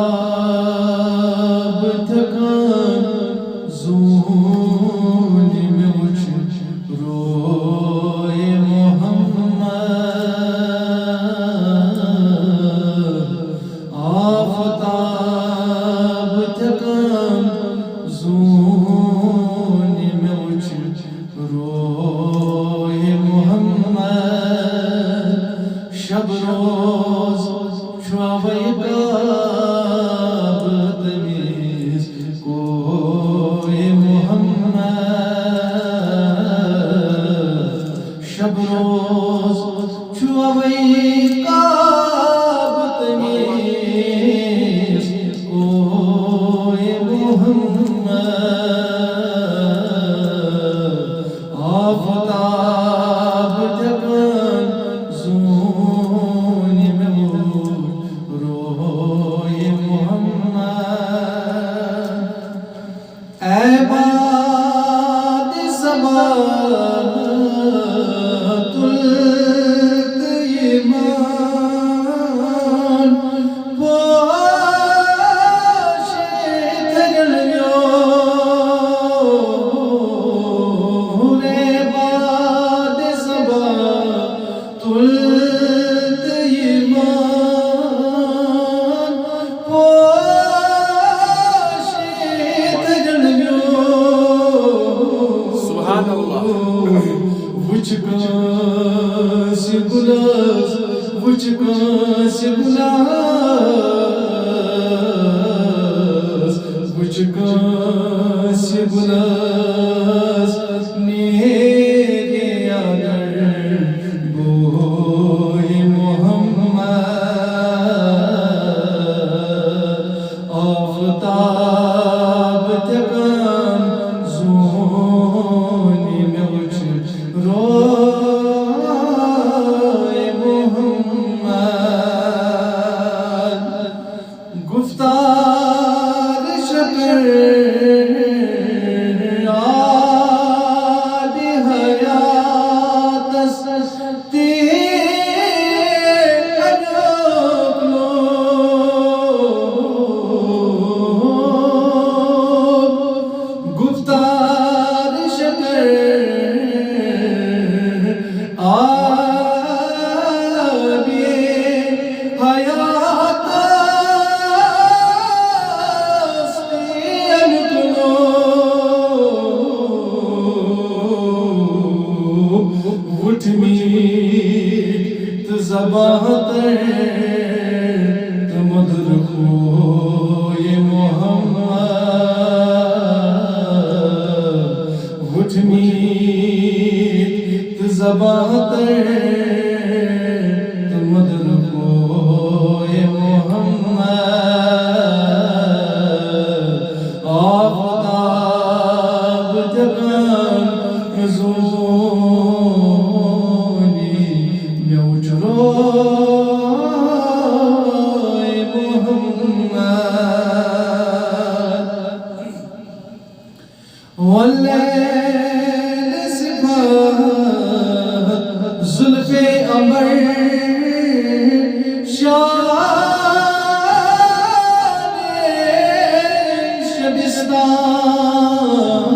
आफताब थकान ज़ून में उठ रोए मोहम्मद। आफताब थकान ज़ून में उठ रोए मोहम्मद। शब रोज शुआवे तमीज़ कोए मोहम्मद। शब रोज शुआवे तमीज़ कोए मोहम्मद। आफताब थकान ज़ून में रोए मोहम्मद। ऐबाद ज़बातुल ईमान पोशे थगलियो। ऐबाद ज़बातुल ईमान पोशे थगलियो। सुभान अल्लाह। वुच कांस्य गुलास, वुच कांस्य गुलास, वुच कांस्य गुलास नेगे आगर बोए मोहम्मद। आफताब थकान ज़ून में उठ रोए मोहम्मद। गुफ्तार शकर आद हयात ते अनोख लोग। गुफ्तार शकर आदे हयात ते अनोख लोग। उठ मीत ज़बात मधुर खोए मोहम्मद। उठ मीत ज़बात मधुर खोए मोहम्मद। आफताब थकान ज़ून में उठ रोए मोहम्मद। वल्लैल सिफ़ात ज़ुल्फ़े अमर शाने शबिस्तान।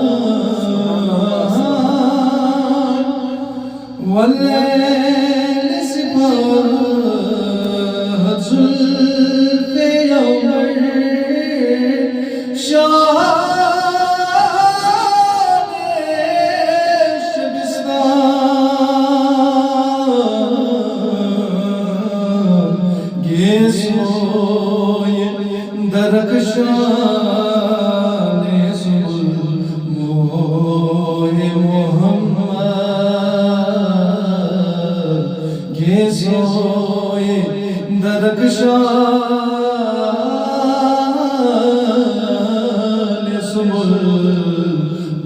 वल्लैल सिफ़ात ज़ुल्फ़े अमर शाने शबिस्तान। गे सोए दरकशाने मोए मोहम्मद। गे सोए दरकशाने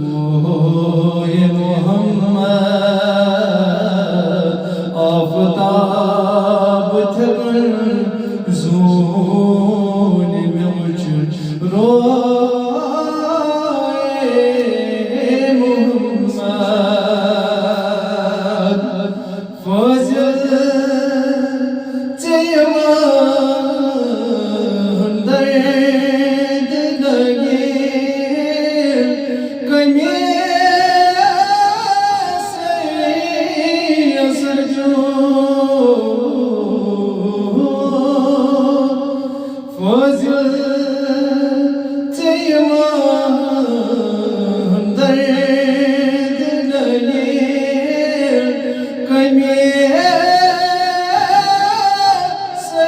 मोए मोहम्मद। आफताब थकान ज़ून में उठ रोए मोहम्मद। फजल लगे कमे से असर जो फजल दर्द लगे कमे से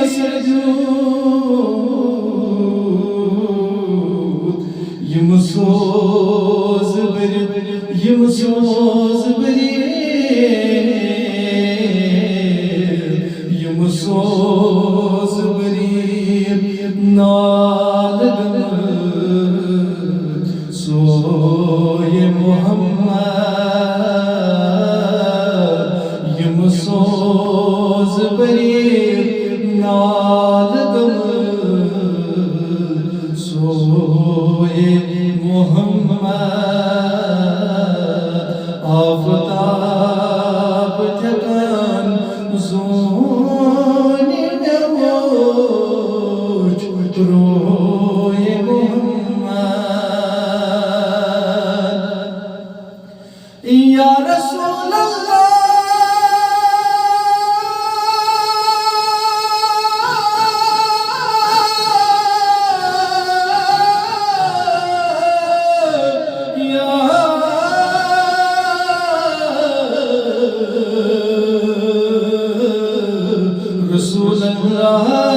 असर जो yım soz beri yım soz beri nalgın soye Muhammed yım soz beri nalgın soye Muhammed aftab tekan zoni nevoç roye Muhammed ya Resulallah Resulallah